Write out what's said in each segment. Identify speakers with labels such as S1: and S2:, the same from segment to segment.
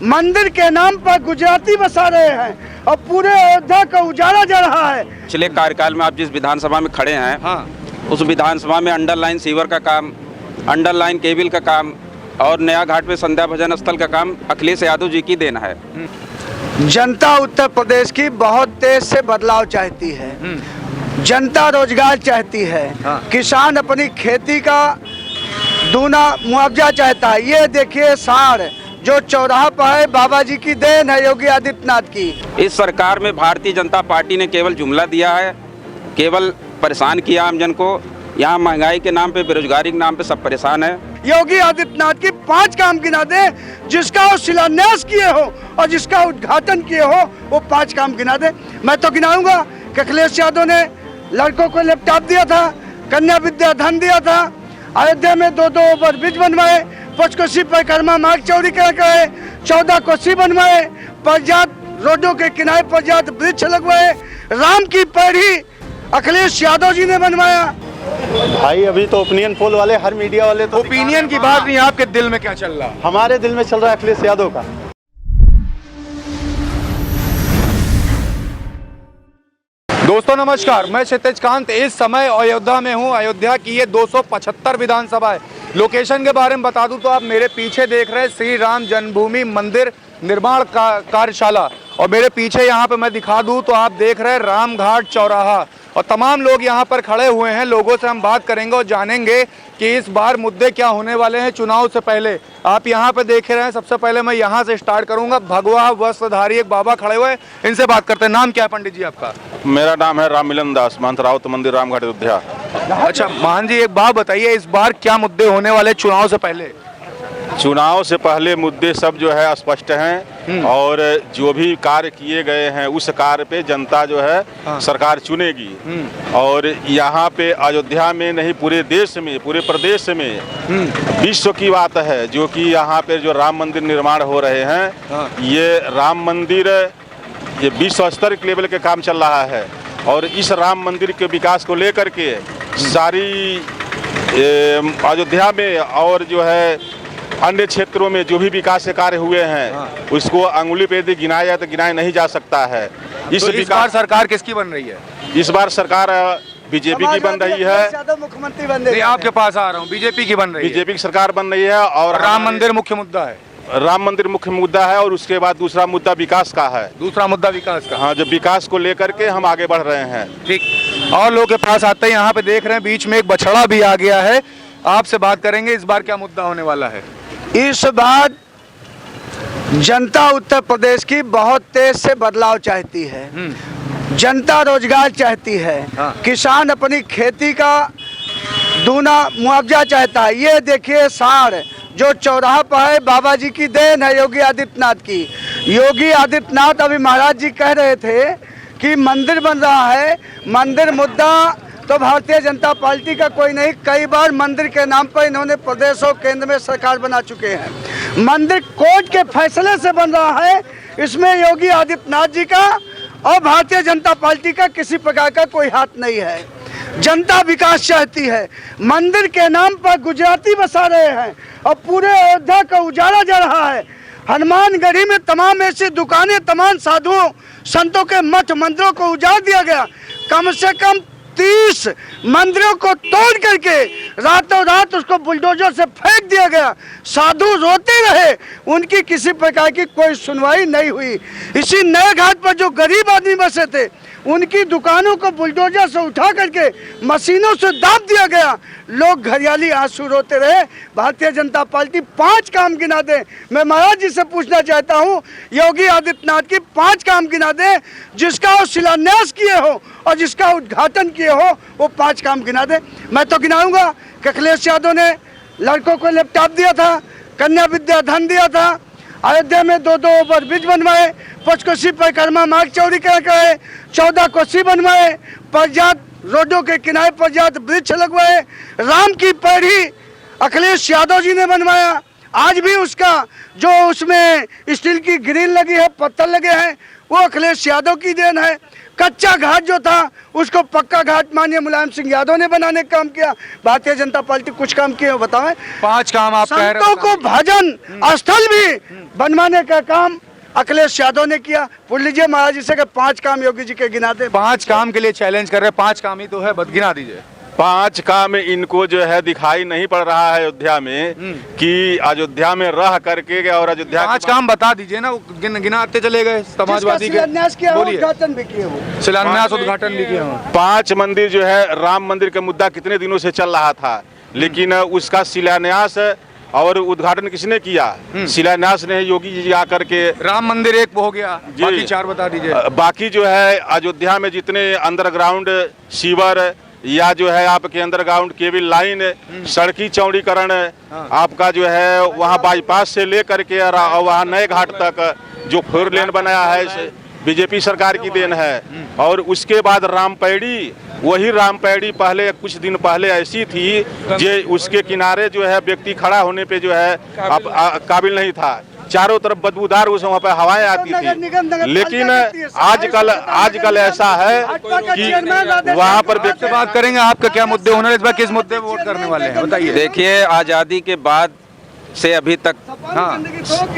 S1: मंदिर के नाम पर गुजराती बसा रहे हैं और पूरे अयोध्या का उजाला जा रहा है।
S2: पिछले कार्यकाल में आप जिस विधानसभा में खड़े हैं,
S1: हाँ,
S2: उस विधानसभा में अंडरलाइन सीवर का काम, अंडरलाइन केबल का काम और नया घाट पे संध्या भजन स्थल का काम अखिलेश यादव जी की देन है।
S1: जनता उत्तर प्रदेश की बहुत तेज से बदलाव चाहती है। जनता रोजगार चाहती है। हाँ। किसान अपनी खेती का दूना मुआवजा चाहता है। ये देखिए साड़ जो चौराहा पर है, बाबा जी की देन है, योगी आदित्यनाथ की।
S2: इस सरकार में भारतीय जनता पार्टी ने केवल जुमला दिया है, केवल परेशान किया आम जन को। यहाँ महंगाई के नाम पे, बेरोजगारी के नाम पे सब परेशान है।
S1: योगी आदित्यनाथ की 5 काम गिना दे, जिसका वो शिलान्यास किए हो और जिसका उद्घाटन किए हो, वो 5 काम गिना दे। मैं तो गिनाऊंगा कि अखिलेश यादव ने लड़कों को लैपटॉप दिया था, कन्या विद्या धन दिया था, अयोध्या में 2 ओवरब्रिज बनवाए, 5 कोसी परिक्रमा मार्ग चौड़ीकरण कराए, 14 कोसी बनवाए, पर्याप्त रोडों के किनारे पर्याप्त वृक्ष लगवाए, राम की पैड़ी अखिलेश यादव जी ने बनवाया।
S3: भाई अभी तो ओपिनियन पोल वाले, हर मीडिया वाले तो
S4: ओपिनियन की बात नहीं, आपके दिल में क्या चल रहा है?
S3: हमारे दिल में चल रहा है अखिलेश यादव का।
S4: दोस्तों नमस्कार, मैं क्षितिज कांत इस समय अयोध्या में हूं। अयोध्या की ये 275 विधानसभा है। लोकेशन के बारे में बता दूं तो आप मेरे पीछे देख रहे हैं श्री राम जन्मभूमि मंदिर निर्माण कार्यशाला, और मेरे पीछे यहाँ पे मैं दिखा दूं तो आप देख रहे हैं रामघाट चौराहा, और तमाम लोग यहाँ पर खड़े हुए हैं। लोगों से हम बात करेंगे और जानेंगे कि इस बार मुद्दे क्या होने वाले हैं चुनाव से पहले। आप यहाँ पे देख रहे हैं, सबसे पहले मैं यहाँ से स्टार्ट करूँगा। भगवा वस्त्रधारी एक बाबा खड़े हुए हैं, इनसे बात करते हैं। नाम क्या है पंडित जी आपका?
S5: मेरा नाम है राम मिलन दास, महंत रावत मंदिर रामघाट अयोध्या।
S4: अच्छा महान जी, एक बात बताइए, इस बार क्या मुद्दे होने वाले चुनाव से पहले?
S5: चुनाव से पहले मुद्दे सब जो है स्पष्ट हैं, और जो भी कार्य किए गए हैं उस कार्य पे जनता जो है सरकार चुनेगी। और यहाँ पे अयोध्या में नहीं, पूरे देश में, पूरे प्रदेश में विश्व की बात है जो कि यहाँ पे जो राम मंदिर निर्माण हो रहे हैं, ये राम मंदिर ये विश्व स्तर के लेवल के काम चल रहा है। और इस राम मंदिर के विकास को लेकर के सारी अयोध्या में और जो है अन्य क्षेत्रों में जो भी विकास के कार्य हुए हैं, उसको अंगुली पे यदि गिनाया जाए तो गिनाया नहीं जा सकता है।
S4: इस बार सरकार किसकी बन रही है?
S5: इस बार सरकार बीजेपी की बन रही है।
S1: मुख्यमंत्री बन रही है।
S4: आपके पास आ रहा हूँ, बीजेपी की बन रही है।
S5: बीजेपी की सरकार बन रही है। और
S4: राम मंदिर मुख्य मुद्दा है।
S5: राम मंदिर मुख्य मुद्दा है, और उसके बाद दूसरा मुद्दा विकास का है।
S4: दूसरा मुद्दा विकास का?
S5: हाँ, जो विकास को लेकर के हम आगे बढ़ रहे हैं।
S4: ठीक, और लोग के पास आते हैं। यहाँ पे देख रहे हैं बीच में एक बछड़ा भी आ गया है, आपसे बात करेंगे। इस बार क्या मुद्दा होने वाला है?
S1: इस बार जनता उत्तर प्रदेश की बहुत तेज से बदलाव चाहती है। जनता रोजगार चाहती है। हाँ। किसान अपनी खेती का दूना मुआवजा चाहता है। ये देखिए साड़ जो चौराहा पर है, बाबा जी की देन है, योगी आदित्यनाथ की। योगी आदित्यनाथ अभी महाराज जी कह रहे थे कि मंदिर बन रहा है। मंदिर मुद्दा तो भारतीय जनता पार्टी का कोई नहीं, कई बार मंदिर के नाम पर इन्होंने प्रदेश और केंद्र में सरकार बना चुके हैं। मंदिर कोर्ट के फैसले से बन रहा है, इसमें योगी आदित्यनाथ जी का और भारतीय जनता पार्टी का किसी प्रकार का कोई हाथ नहीं है। जनता विकास चाहती है। मंदिर के नाम पर गुजराती बसा रहे हैं और पूरे अयोध्या का उजाला जा रहा है। हनुमानगढ़ी में तमाम ऐसी दुकानें, तमाम साधुओं संतों के मठ मंदिरों को उजाड़ दिया गया। कम से कम 30 मंदिरों को तोड़ करके रातों रात उसको बुलडोजर से फेंक दिया गया। साधु रोते रहे, उनकी किसी प्रकार की कोई सुनवाई नहीं हुई। इसी नए घाट पर जो गरीब आदमी बसे थे, उनकी दुकानों को बुलडोजर से उठा करके मशीनों से दाब दिया गया। लोग घरियाली आंसू रोते रहे। भारतीय जनता पार्टी 5 काम गिना दे। मैं महाराज जी से पूछना चाहता हूँ, योगी आदित्यनाथ की 5 काम गिना दे, जिसका वो शिलान्यास किए हो और जिसका उद्घाटन किए हो, वो 5 काम गिना दे। मैं तो गिनाऊंगा कि अखिलेश यादव ने लड़कों को लैपटॉप दिया था, कन्या विद्या धन दिया था, अयोध्या में 2 ओवरब्रिज बनवाए, 5 कोसी परिक्रमा मार्ग चौड़ीकरण कराए, 14 कोसी बनवाए, पर्याप्त रोडों के किनारे पर्याप्त वृक्ष लगवाए, राम की पैड़ी अखिलेश यादव जी ने बनवाया। आज भी उसका जो उसमें स्टील की ग्रिल लगी है, पत्थर लगे हैं, वो अखिलेश यादव की देन है। कच्चा घाट जो था उसको पक्का घाट मानिए मुलायम सिंह यादव ने बनाने का काम किया। भारतीय जनता पार्टी कुछ काम किए बताएं?
S4: 5 काम आप कह रहे
S1: संतों को भजन स्थल भी बनवाने का काम अखिलेश यादव ने किया। पूछ लीजिए महाराज जी से कि 5 काम योगी जी के गिना दे।
S4: 5 काम के लिए चैलेंज कर रहे हैं, 5 काम ही तो है, गिना दीजिए।
S5: 5 काम इनको जो है दिखाई नहीं पड़ रहा है अयोध्या में कि अयोध्या में रह करके और अयोध्या
S4: 5 काम बता दीजिए ना, गिनाते चले गए। समाजवादी के
S1: शिलान्यास किया,
S4: बोलिए।
S1: उद्घाटन भी किए हो।
S4: शिलान्यास उद्घाटन भी किया।
S5: 5 मंदिर जो है, राम मंदिर का मुद्दा कितने दिनों से चल रहा था, लेकिन उसका शिलान्यास और उद्घाटन किसने किया? शिलान्यास ने योगी जी आकर के।
S4: राम मंदिर एक हो गया, बाकी 4 बता दीजिए।
S5: बाकी जो है अयोध्या में जितने अंडरग्राउंड सीवर या जो है आपके अंडरग्राउंड केबल लाइन, सड़की चौड़ीकरण, आपका जो है वहाँ बाईपास से लेकर के वहाँ नए घाट तक जो 4 लेन बनाया है बीजेपी सरकार की देन है। और उसके बाद रामपैड़ी, वही रामपैड़ी पहले कुछ दिन पहले ऐसी थी जो उसके किनारे जो है व्यक्ति खड़ा होने पे जो है काबिल नहीं था, चारों तरफ बदबूदार उस वहाँ पे हवाएं आती थी। लेकिन आजकल ऐसा है कि वहाँ पर व्यक्ति
S4: बात करेंगे। आपका क्या मुद्दे होने, इस बार किस मुद्दे पे वोट करने वाले हैं बताइए?
S2: देखिए, आज़ादी के बाद से अभी तक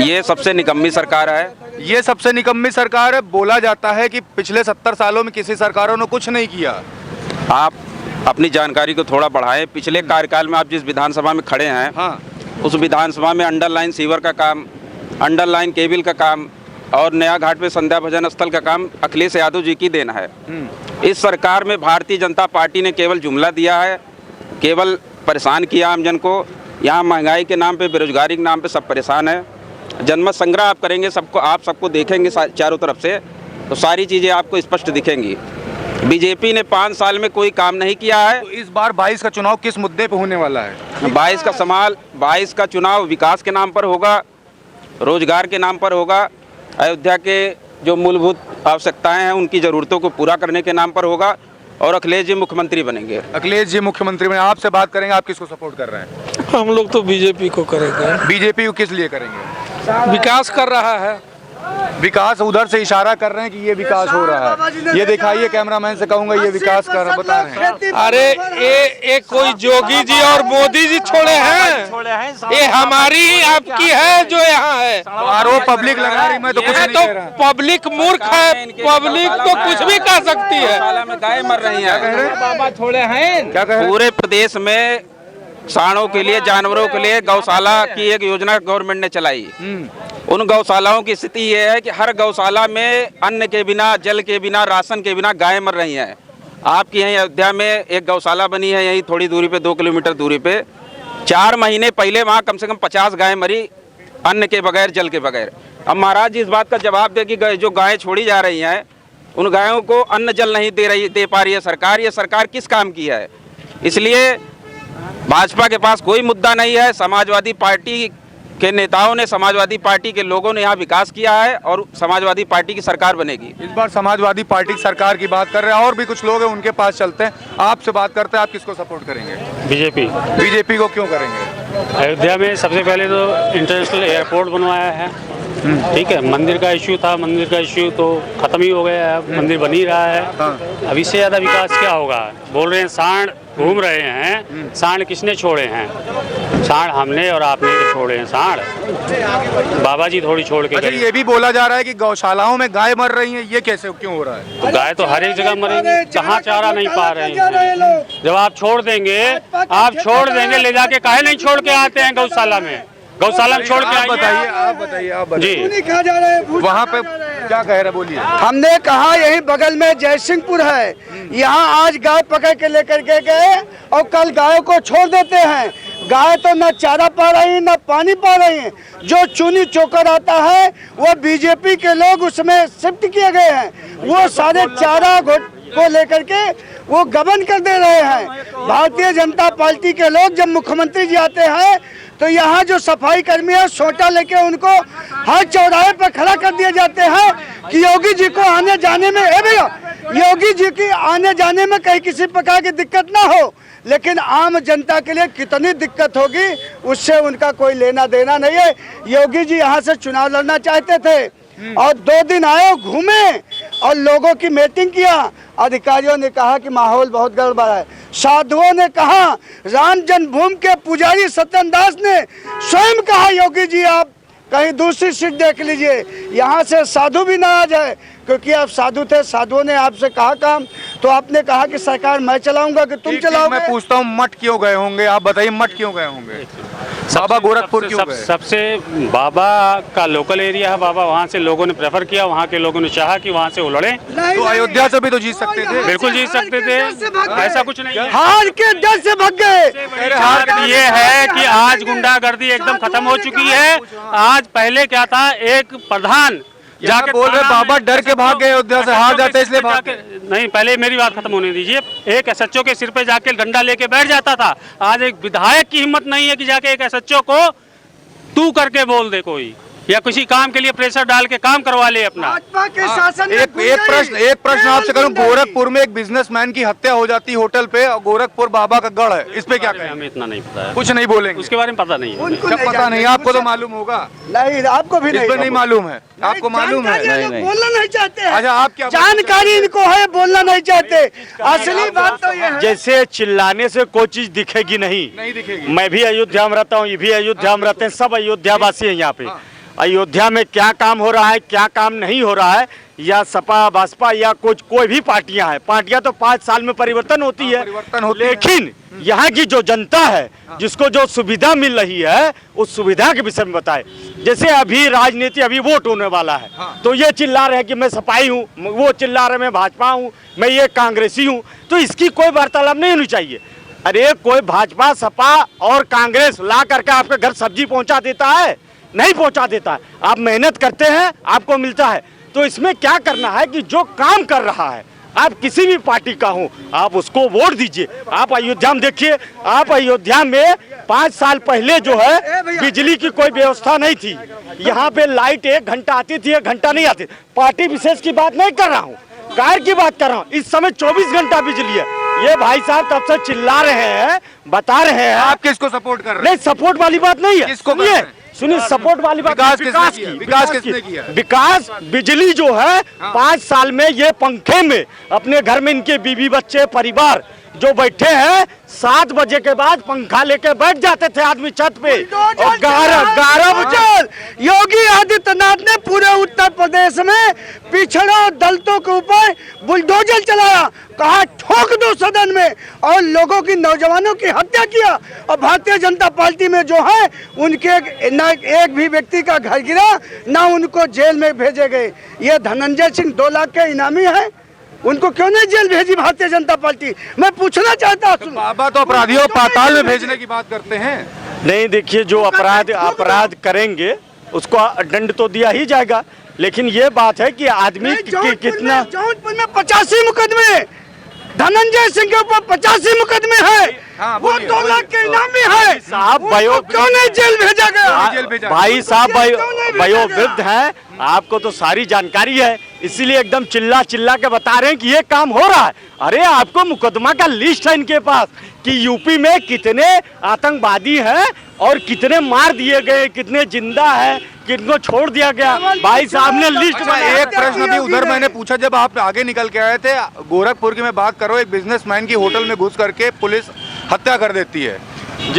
S2: ये सबसे निकम्मी सरकार है।
S4: ये सबसे निकम्मी सरकार है। बोला जाता है कि पिछले 70 सालों में किसी सरकारों ने कुछ नहीं किया।
S2: आप अपनी जानकारी को थोड़ा बढ़ाएं। पिछले कार्यकाल में आप जिस विधानसभा में खड़े हैं, उस विधानसभा में अंडरलाइन सीवर का काम, अंडरलाइन केबल का काम और नया घाट पे संध्या भजन स्थल का काम अखिलेश यादव जी की देना है। इस सरकार में भारतीय जनता पार्टी ने केवल जुमला दिया है, केवल परेशान किया आम जन को। यहाँ महंगाई के नाम पे, बेरोजगारी के नाम पे सब परेशान है। जनमत संग्रह आप करेंगे, आप सबको देखेंगे चारों तरफ से, तो सारी चीज़ें आपको स्पष्ट दिखेंगी। बीजेपी ने 5 साल में कोई काम नहीं किया है।
S4: तो इस बार 22 का चुनाव किस मुद्दे पे होने वाला है?
S2: 22 का चुनाव विकास के नाम पर होगा, रोजगार के नाम पर होगा, अयोध्या के जो मूलभूत आवश्यकताएं हैं उनकी ज़रूरतों को पूरा करने के नाम पर होगा और अखिलेश जी मुख्यमंत्री बनेंगे।
S4: अखिलेश जी मुख्यमंत्री बने। आपसे बात करेंगे, आप किसको सपोर्ट कर रहे हैं?
S6: हम लोग तो बीजेपी को करेंगे।
S4: बीजेपी को किस लिए करेंगे?
S6: विकास कर रहा है।
S4: विकास उधर से इशारा कर रहे हैं कि ये विकास हो रहा है। ये दिखाइए, कैमरामैन से कहूंगा, ये विकास कर रहे, बता रहे हैं।
S6: अरे ये कोई जोगी जी और मोदी जी छोड़े हैं, ये हमारी ही आपकी है जो यहाँ है।
S4: तो आरोप पब्लिक लगा रही, मैं तो कुछ नहीं कह रहा।
S6: पब्लिक मूर्ख है, पब्लिक तो कुछ भी कह सकती है।
S2: गौशाला में गाय मर रही हैं।
S6: बाबा छोड़े हैं।
S4: क्या कह रहे हैं?
S2: पूरे प्रदेश में सांडों के लिए, जानवरों के लिए गौशाला की एक योजना गवर्नमेंट ने चलाई। उन गौशालाओं की स्थिति ये है कि हर गौशाला में अन्न के बिना, जल के बिना, राशन के बिना गाय मर रही हैं। आपकी यहीं अयोध्या में एक गौशाला बनी है, यहीं थोड़ी दूरी पे, 2 किलोमीटर दूरी पे। 4 महीने पहले वहाँ कम से कम 50 गाय मरी, अन्न के बगैर, जल के बगैर। अब महाराज जी इस बात का जवाब दे कि जो गायें छोड़ी जा रही हैं, उन गायों को अन्न जल नहीं दे पा रही है सरकार। ये सरकार किस काम की है? इसलिए भाजपा के पास कोई मुद्दा नहीं है। समाजवादी पार्टी के नेताओं ने, समाजवादी पार्टी के लोगों ने यहाँ विकास किया है और समाजवादी पार्टी की सरकार बनेगी।
S4: इस बार समाजवादी पार्टी की सरकार की बात कर रहे हैं, और भी कुछ लोग हैं, उनके पास चलते हैं। आपसे बात करते हैं, आप किसको सपोर्ट करेंगे?
S7: बीजेपी।
S4: बीजेपी को क्यों करेंगे?
S7: अयोध्या में सबसे पहले तो इंटरनेशनल एयरपोर्ट बनवाया है, ठीक है। मंदिर का इश्यू था, मंदिर का इश्यू तो खत्म ही हो गया है, मंदिर बन ही रहा है। अब इससे ज़्यादा विकास क्या होगा? बोल रहे हैं सांड घूम रहे हैं, सांड किसने छोड़े हैं? सांड हमने और आपने तो छोड़े हैं सांड, बाबा जी थोड़ी छोड़ के।
S4: अच्छा, ये भी बोला जा रहा है कि गौशालाओं में गाय मर रही हैं, ये कैसे, क्यों हो रहा है?
S7: तो गाय तो हर एक जगह मरेंगे, कहाँ चारा नहीं पा रहे हैं। जब आप छोड़ देंगे ले जाके, काहे नहीं छोड़ के आते हैं गौशाला में? गौशाला में छोड़ के
S4: आप बताइए
S7: जी।
S1: खा जा रहे हैं,
S4: वहाँ पे क्या कह रहे, बोलिए।
S1: हमने कहा यही बगल में जयसिंहपुर है, यहाँ आज गाय पकड़ के लेकर के गए और कल गायों को छोड़ देते हैं। गाय तो न चारा पा रही न पानी पा रही है। जो चूनी चोकर आता है वो बीजेपी के लोग उसमें शिफ्ट किए गए हैं, वो सारे चारा को लेकर के वो गबन कर दे रहे हैं। भारतीय जनता पार्टी के लोग जब मुख्यमंत्री जी आते हैं तो यहाँ जो सफाई कर्मी है सोटा लेके उनको हर चौराहे पर खड़ा कर दिए जाते हैं कि योगी जी को आने जाने में, योगी जी की आने जाने में कहीं किसी प्रकार की दिक्कत ना हो। लेकिन आम जनता के लिए कितनी दिक्कत होगी उससे उनका कोई लेना देना नहीं है। योगी जी यहाँ से चुनाव लड़ना चाहते थे, और 2 दिन आए घूमे और लोगों की मीटिंग किया। अधिकारियों ने कहा कि माहौल बहुत गड़बड़ है। साधुओं ने कहा, राम जन्मभूमि के पुजारी सत्यन दास ने स्वयं कहा, योगी जी आप कहीं दूसरी सीट देख लीजिए, यहाँ से साधु भी ना आ जाए, क्योंकि आप साधु थे। साधुओं ने आपसे कहा काम, तो आपने कहा कि सरकार मैं चलाऊंगा कि तुम चलाओगे।
S4: मैं पूछता हूँ, मठ क्यों गए होंगे? आप बताइए, मठ क्यों गए होंगे? बाबा गोरखपुर क्यों गए?
S7: सबसे बाबा का लोकल एरिया है, बाबा वहाँ से लोगों ने प्रेफर किया, वहाँ के लोगों ने चाहा कि वहाँ से वो लड़े।
S4: तो अयोध्या से भी तो जीत सकते थे।
S7: बिल्कुल जीत सकते थे, ऐसा कुछ नहीं है।
S1: हार के डर से भाग गए।
S7: हार ये है कि आज गुंडागर्दी एकदम खत्म हो चुकी है। आज पहले क्या था, एक प्रधान
S4: जाके बोल रहे बाबा डर के भाग गए अयोध्या से, हार जाते इसलिए भाग गए।
S7: नहीं, पहले मेरी बात खत्म होने दीजिए। एक एसएचओ के सिर पे जाके डंडा लेके बैठ जाता था। आज एक विधायक की हिम्मत नहीं है कि जाके एक एसएचओ को तू करके बोल दे कोई, या किसी काम के लिए प्रेशर डाल के काम करवा ले अपना।
S1: भाजपा के शासन
S4: एक प्रश्न आपसे करूं, गोरखपुर में एक बिजनेसमैन की हत्या हो जाती होटल पे, और गोरखपुर बाबा का गढ़ है, इस पे क्या कहें?
S7: हमें इतना नहीं पता है,
S4: कुछ नहीं बोलेंगे
S7: उसके बारे में पता नहीं है।
S4: जब पता नहीं, आपको तो मालूम होगा।
S1: नहीं, आपको भी
S4: नहीं मालूम है, आपको मालूम है।
S1: बोलना नहीं चाहते।
S4: अच्छा, आप क्या
S1: जानकारी इनको है, बोलना नहीं चाहते। असली बात तो ये है,
S8: जैसे चिल्लाने से कोई चीज दिखेगी नहीं
S4: दिखेगी।
S8: मैं भी अयोध्या में रहता हूँ, ये भी अयोध्या में रहते हैं, सब अयोध्या वासी हैं यहाँ पे। अयोध्या में क्या काम हो रहा है, क्या काम नहीं हो रहा है, या सपा बसपा या कुछ कोई भी पार्टियां हैं, पार्टियां तो 5 साल में परिवर्तन होती है, लेकिन यहाँ की जो जनता है, जिसको जो सुविधा मिल रही है, उस सुविधा के विषय में बताए। जैसे अभी राजनीति, अभी वोट होने वाला है, तो ये चिल्ला रहे हैं कि मैं सपाई हूँ, वो चिल्ला रहे मैं भाजपा हूँ, मैं ये कांग्रेसी हूँ, तो इसकी कोई वार्तालाप नहीं होनी चाहिए। अरे कोई भाजपा सपा और कांग्रेस ला करके आपके घर सब्जी पहुंचा देता है? नहीं पहुंचा देता है। आप मेहनत करते हैं, आपको मिलता है। तो इसमें क्या करना है कि जो काम कर रहा है, आप किसी भी पार्टी का हो, आप उसको वोट दीजिए। आप अयोध्या में देखिए, आप अयोध्या में 5 साल पहले जो है बिजली की कोई व्यवस्था नहीं थी। यहाँ पे लाइट 1 घंटा आती थी, 1 घंटा नहीं आती। पार्टी विशेष की बात नहीं कर रहा हूँ, कार्य की बात कर रहा हूँ। इस समय 24 घंटा बिजली है। ये भाई साहब तब से चिल्ला रहे हैं, बता रहे हैं।
S4: आप किसको सपोर्ट कर रहे हैं?
S8: नहीं, सपोर्ट वाली बात नहीं है।
S4: किसको
S8: सुनिए, सपोर्ट वाली बात,
S4: विकास
S8: की।
S4: किसने किया?
S8: विकास बिजली जो है 5 साल में, ये पंखे में अपने घर में इनके बीवी बच्चे परिवार जो बैठे हैं, 7 बजे के बाद पंखा लेके बैठ जाते थे आदमी छत पे, और 11 बजे
S1: योगी आदित्यनाथ ने पूरे उत्तर प्रदेश में पिछड़ों दलितों के ऊपर बुलडोजर चलाया, कहा ठोक दो सदन में, और लोगों की, नौजवानों की हत्या किया। और भारतीय जनता पार्टी में जो है, उनके ना एक भी व्यक्ति का घर गिरा, ना उनको जेल में भेजे गए। ये धनंजय सिंह 2 लाख के इनामी है, उनको क्यों नहीं जेल भेजी भारतीय जनता पार्टी? मैं पूछना चाहता हूँ।
S4: बाबा तो अपराधियों को पाताल में भेजने की बात करते हैं।
S8: नहीं, देखिए, जो अपराध करेंगे उसको दंड तो दिया ही जाएगा, लेकिन ये बात है कि आदमी कितना।
S1: जौनपुर में 85 मुकदमे, धनंजय सिंह के ऊपर 85 मुकदमे हैं, वो 2 लाख के इनामी है।
S8: साहब
S1: क्यों नहीं जेल भेजा गया?
S8: भाई साहब वयोवृद्ध हैं, आपको तो सारी जानकारी है, इसीलिए एकदम चिल्ला के बता रहे हैं कि ये काम हो रहा है। अरे आपको मुकदमा का लिस्ट है इनके पास कि यूपी में कितने आतंकवादी हैं और कितने मार दिए गए, कितने जिंदा हैं, किनको छोड़ दिया गया। भाई साहब ने लिस्ट बनाया।
S4: एक प्रश्न भी उधर मैंने पूछा, जब आप आगे निकल के आए थे, गोरखपुर की मैं बात करो, एक बिजनेसमैन की होटल में घुस करके पुलिस हत्या कर देती है,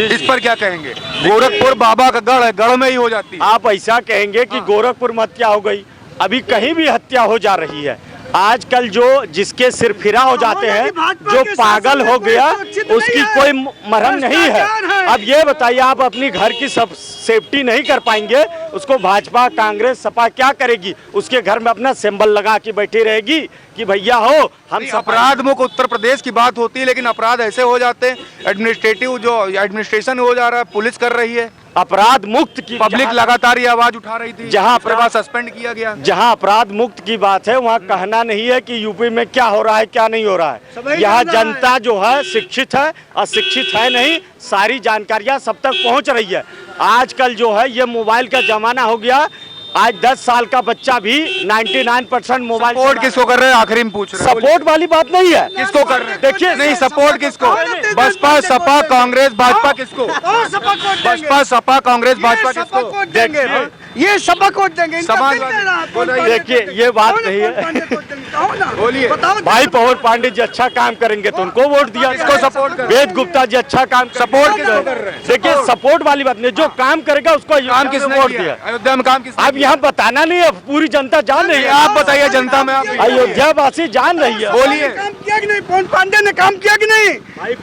S4: इस पर क्या कहेंगे? गोरखपुर बाबा का गढ़ है, गढ़ में ही हो जाती है।
S8: आप ऐसा कहेंगे कि गोरखपुर में हत्या हो गई? अभी कहीं भी हत्या हो जा रही है। आजकल जो जिसके सिर फिरा हो जाते हैं, जो पागल हो गया, उसकी कोई मरहम नहीं है। अब ये बताइए, आप अपनी घर की सब सेफ्टी नहीं कर पाएंगे, उसको भाजपा कांग्रेस सपा क्या करेगी? उसके घर में अपना सिंबल लगा के बैठी रहेगी कि भैया हो हम।
S4: अपराध मुक्त उत्तर प्रदेश की बात होती है, लेकिन अपराध ऐसे हो जाते हैं, एडमिनिस्ट्रेटिव जो एडमिनिस्ट्रेशन हो जा रहा है, पुलिस कर रही है।
S8: अपराध मुक्त की
S4: पब्लिक लगातार ये आवाज उठा रही थी,
S8: जहां
S4: अपराध सस्पेंड किया गया।
S8: जहां अपराध मुक्त की बात है, वहां कहना नहीं है कि यूपी में क्या हो रहा है क्या नहीं हो रहा है। यहाँ जनता जो है शिक्षित है, अशिक्षित है नहीं, सारी जानकारियां सब तक पहुंच रही है। आजकल जो है ये मोबाइल का जमाना हो गया। आज 10 साल का बच्चा भी 99% मोबाइल।
S4: सपोर्ट किसको कर रहे हैं, आखिरी में पूछ रहे हैं?
S8: सपोर्ट वाली बात नहीं है।
S4: किसको कर रहे हैं? देखिए, नहीं, सपोर्ट किसको? बसपा सपा कांग्रेस भाजपा किसको? बसपा सपा कांग्रेस भाजपा किसको?
S8: देखिए,
S1: ये सबक वोट देंगे। इनका
S4: समाजवादी-
S1: दिल कह रहा है, पवन
S4: बोलिए,
S1: पांडे
S8: देखिए,
S1: को-
S8: ये बात
S1: कौन है
S8: नहीं है।
S1: पवन पांडे को वोट देंगे? कहो ना।
S4: बोलिए।
S1: बताओ
S8: भाई पवन पांडे जी अच्छा काम करेंगे तो उनको वोट दिया,
S4: किसको सपोर्ट कर रहे हैं?
S8: वेद गुप्ता जी अच्छा काम
S4: सपोर्ट किसको कर रहे हैं?
S8: देखिए सपोर्ट वाली बात नहीं, जो काम करेगा उसको
S4: काम किसने
S8: वोट
S4: किया?
S8: दिया।
S4: अयोध्या में काम किसने
S8: अब यहाँ बताना नहीं है, पूरी जनता जान रही है।
S4: आप बताइए जनता में आप
S8: अयोध्या वासी जान रही है।
S4: बोलिए।
S1: काम किया कि नहीं? पवन पांडे ने काम किया कि नहीं?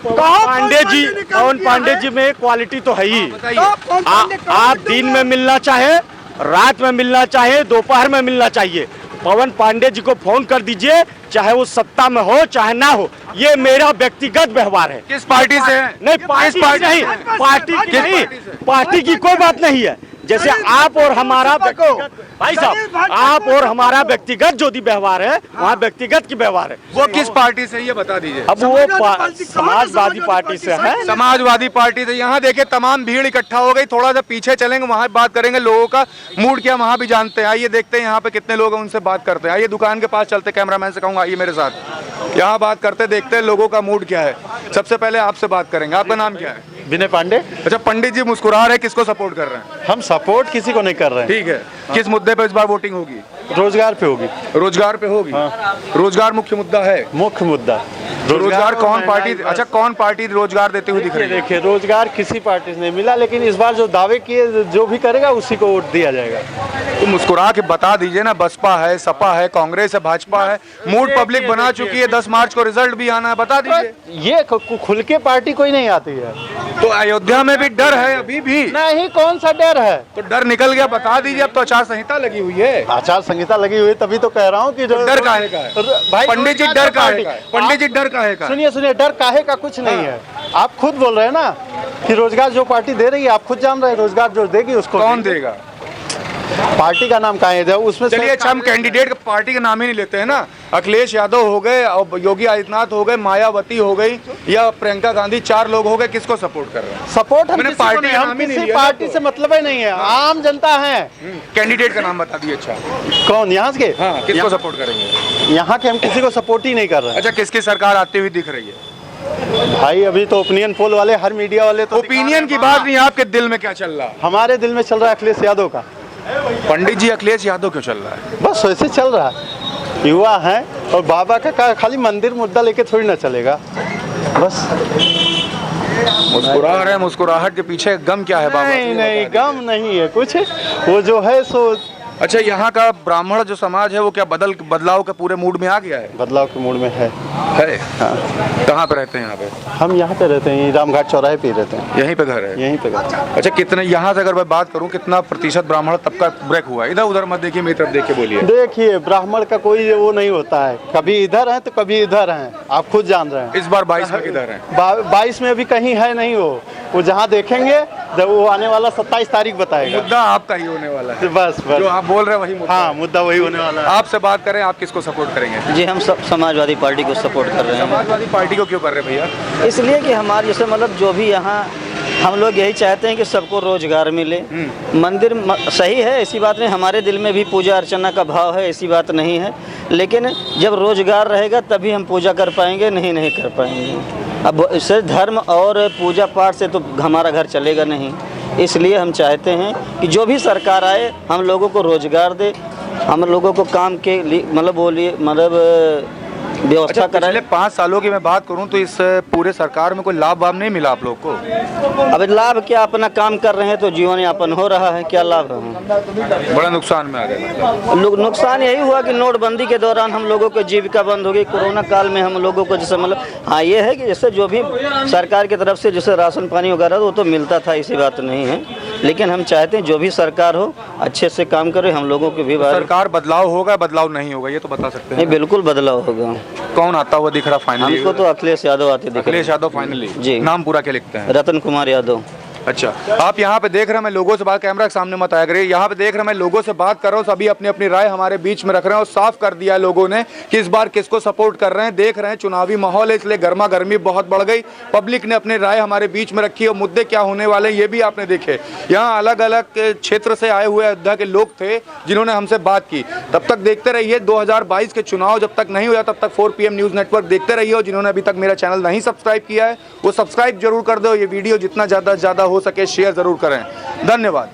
S8: पांडे जी, पवन पांडे जी में क्वालिटी तो है ही।
S4: बताइए।
S1: पवन पांडे को
S8: आप
S1: वोट
S8: दिन
S1: दूंगा।
S8: में मिलना चाहे, रात में मिलना चाहे, दोपहर में मिलना चाहिए, पवन पांडे जी को फोन कर दीजिए, चाहे वो सत्ता में हो चाहे ना हो। ये मेरा व्यक्तिगत व्यवहार है।
S4: किस पार्टी से है?
S8: नहीं पार्टी
S4: पार्टी
S8: नहीं,
S4: से?
S8: पार्टी की नहीं, पार्टी की कोई बात नहीं है। जैसे आप और हमारा व्यक्तिगत, भाई साहब आप और हमारा व्यक्तिगत जो भी व्यवहार है वहाँ व्यक्तिगत की व्यवहार है।
S4: वो किस पार्टी से ये बता दीजिए।
S8: अब वो समाजवादी पार्टी से है।
S4: समाजवादी पार्टी से। यहाँ देखिए तमाम भीड़ इकट्ठा हो गई, थोड़ा सा पीछे चलेंगे, वहाँ बात करेंगे, लोगों का मूड क्या वहाँ भी जानते हैं। आइए देखते हैं यहाँ पे कितने लोग हैं, उनसे बात करते हैं। आइए दुकान के पास चलते, कैमरामैन से कहूँगा आइए मेरे साथ, यहाँ बात करते देखते हैं लोगों का मूड क्या है। सबसे पहले आपसे बात करेंगे, आपका नाम क्या है?
S9: विनय पांडे।
S4: अच्छा, पंडित जी मुस्कुरा रहे, किसको सपोर्ट कर रहे हैं?
S9: हम सपोर्ट किसी को नहीं कर रहे हैं।
S4: ठीक है, किस मुद्दे पे इस बार वोटिंग होगी?
S9: रोजगार पे होगी।
S4: रोजगार पे होगी। रोजगार मुख्य मुद्दा है।
S9: मुख्य मुद्दा
S4: रोजगार कौन
S9: महंगाई
S4: पार्टी,
S9: बस।
S4: अच्छा कौन पार्टी रोजगार देती हुई दिख रही है?
S9: देखिए रोजगार किसी पार्टी से नहीं मिला, लेकिन इस बार जो दावे किए जो भी करेगा उसी को वोट दिया जाएगा।
S4: तो मुस्कुरा के बता दीजिए ना, बसपा है, सपा है, कांग्रेस है, भाजपा है, मूड पब्लिक बना चुकी है, 10 मार्च को रिजल्ट भी आना है, बता दीजिए।
S9: ये खुल के पार्टी कोई नहीं आती है।
S4: तो अयोध्या में भी डर है अभी भी?
S9: नहीं, कौन सा डर है?
S4: तो डर निकल गया, बता दीजिए। अब तो आचार संहिता लगी हुई है।
S9: आचार संहिता लगी हुई है, तभी तो कह रहा हूँ कि
S4: डर काहे का है?
S9: भाई
S4: पंडित जी डर काहे का है? पंडित जी डर काहे का है?
S9: सुनिए सुनिए, डर काहे का कुछ नहीं है। आप खुद बोल रहे हैं ना कि रोजगार जो पार्टी दे रही है, आप खुद जान रहे हैं रोजगार जो देगी उसको
S4: कौन देगा?
S9: पार्टी का नाम कहाँ है उसमें?
S4: चलिए अच्छा, हम कैंडिडेट पार्टी का नाम ही नहीं लेते हैं ना। अखिलेश यादव हो गए, और योगी आदित्यनाथ हो गए, मायावती हो गई, या प्रियंका गांधी, 4 लोग हो गए, किसको सपोर्ट कर रहे हैं?
S9: सपोर्ट हम
S4: मैंने
S9: किसी को
S4: पार्टी
S9: नहीं,
S4: का
S9: हम
S4: नाम ही नहीं
S9: किसी
S4: लिया ना
S9: पार्टी
S4: तो।
S9: से मतलब ही नहीं है, आम जनता है।
S4: कैंडिडेट का नाम बता दिए। अच्छा,
S9: कौन यहाँ के?
S4: हाँ, किसको सपोर्ट करेंगे?
S9: यहाँ के हम किसी को सपोर्ट ही नहीं कर रहे हैं।
S4: अच्छा, किसकी सरकार आती हुई दिख रही है?
S9: भाई अभी तो ओपिनियन पोल वाले, हर मीडिया वाले तो
S4: ओपिनियन की बात नहीं, आपके दिल में क्या चल रहा है?
S9: हमारे दिल में चल रहा है अखिलेश यादव का।
S4: पंडित जी अखिलेश यादव क्यों चल रहा है?
S9: बस वैसे चल रहा है, युवा है, और बाबा का खाली मंदिर मुद्दा लेके थोड़ी ना चलेगा। बस
S4: मुस्कुरा रहे हैं, मुस्कुराहट के पीछे गम क्या है बाबा?
S9: नहीं नहीं, गम नहीं है कुछ, वो जो है सो।
S4: अच्छा, यहाँ का ब्राह्मण जो समाज है वो क्या बदलाव के पूरे मूड में आ गया है?
S9: बदलाव के मूड में है।
S4: हाँ। कहाँ पे रहते हैं यहाँ पे?
S9: हम यहाँ पे रहते हैं, रामघाट चौराहे पे ही रहते हैं।
S4: यहीं पे घर है?
S9: यहीं पे घर।
S4: अच्छा, कितने यहाँ से अगर मैं बात करूँ, कितना प्रतिशत ब्राह्मण तबका ब्रेक हुआ है? इधर उधर मत देखिए, मेरी तरफ देख के बोलिए।
S9: देखिए ब्राह्मण का कोई वो नहीं होता है, कभी इधर है तो कभी इधर है, आप खुद जान रहे हैं।
S4: इस बार 22 में किधर है?
S9: 22 में अभी कहीं है नहीं। वो जहाँ देखेंगे जब वो आने वाला 27 तारीख बताएगा।
S4: मुद्दा आपका ही होने वाला है।
S9: बस
S4: जो आप बोल रहे हैं वही मुद्दा
S9: हाँ,
S4: है।
S9: मुद्दा वही होने वाला है।
S4: आपसे बात करें, आप किसको सपोर्ट करेंगे?
S10: जी हम सब समाजवादी पार्टी को सपोर्ट कर रहे हैं।
S4: समाजवादी पार्टी को क्यों कर रहे हैं भैया?
S10: इसलिए कि हमारे जैसे मतलब जो भी यहाँ हम लोग यही चाहते हैं कि सबको रोजगार मिले। मंदिर सही है, ऐसी बात नहीं, हमारे दिल में भी पूजा अर्चना का भाव है, ऐसी बात नहीं है, लेकिन जब रोजगार रहेगा तभी हम पूजा कर पाएंगे, नहीं कर पाएंगे। अब इससे धर्म और पूजा पाठ से तो हमारा घर चलेगा नहीं। इसलिए हम चाहते हैं कि जो भी सरकार आए हम लोगों को रोजगार दे, हम लोगों को काम के लिए मतलब व्यवस्था
S4: अच्छा,
S10: कराए।
S4: पिछले 5 सालों की मैं बात करूं तो इस पूरे सरकार में कोई लाभ वाभ नहीं मिला आप लोग को?
S10: अब लाभ क्या, अपना काम कर रहे हैं तो जीवन यापन हो रहा है, क्या लाभ है?
S4: बड़ा नुकसान में आ गए।
S10: नुकसान यही हुआ कि नोटबंदी के दौरान हम लोगों की जीविका बंद हो गई। कोरोना काल में हम लोगों को जैसे मतलब हाँ ये है कि जैसे जो भी सरकार की तरफ से जैसे राशन पानी वगैरह वो तो मिलता था, ऐसी बात नहीं है, लेकिन हम चाहते हैं जो भी सरकार हो अच्छे से काम करे, हम लोगों के भी
S4: सरकार बदलाव होगा, बदलाव नहीं होगा, ये तो बता सकते हैं?
S10: नहीं, बिल्कुल बदलाव होगा।
S4: कौन आता हुआ दिख रहा फाइनली?
S10: हमको तो अखिलेश यादव आते दिख रहे हैं।
S4: अखिलेश यादव फाइनली
S10: जी।
S4: नाम पूरा क्या लिखते हैं?
S10: रतन कुमार यादव।
S4: अच्छा, आप यहाँ पे देख रहे हैं, मैं लोगों से बात, कैमरा के सामने मत आया करिए, यहाँ पे देख रहे हैं मैं लोगों से बात कर रहा हूँ, सभी अपनी अपनी राय हमारे बीच में रख रहे हैं और साफ कर दिया है लोगों ने कि इस बार किसको सपोर्ट कर रहे हैं। देख रहे हैं चुनावी माहौल है, इसलिए गर्मा गर्मी बहुत बढ़ गई, पब्लिक ने अपनी राय हमारे बीच में रखी और मुद्दे क्या होने वाले ये भी आपने देखे। यहाँ अलग अलग क्षेत्र से आए हुए अयोध्या के लोग थे जिन्होंने हमसे बात की। तब तक देखते रहिए, 2022 के चुनाव जब तक नहीं हो जाता तब तक 4 PM न्यूज़ नेटवर्क देखते रहिए, और जिन्होंने अभी तक मेरा चैनल नहीं सब्सक्राइब किया है वो सब्सक्राइब जरूर कर दो। ये वीडियो जितना ज़्यादा से ज़्यादा हो सके शेयर जरूर करें। धन्यवाद।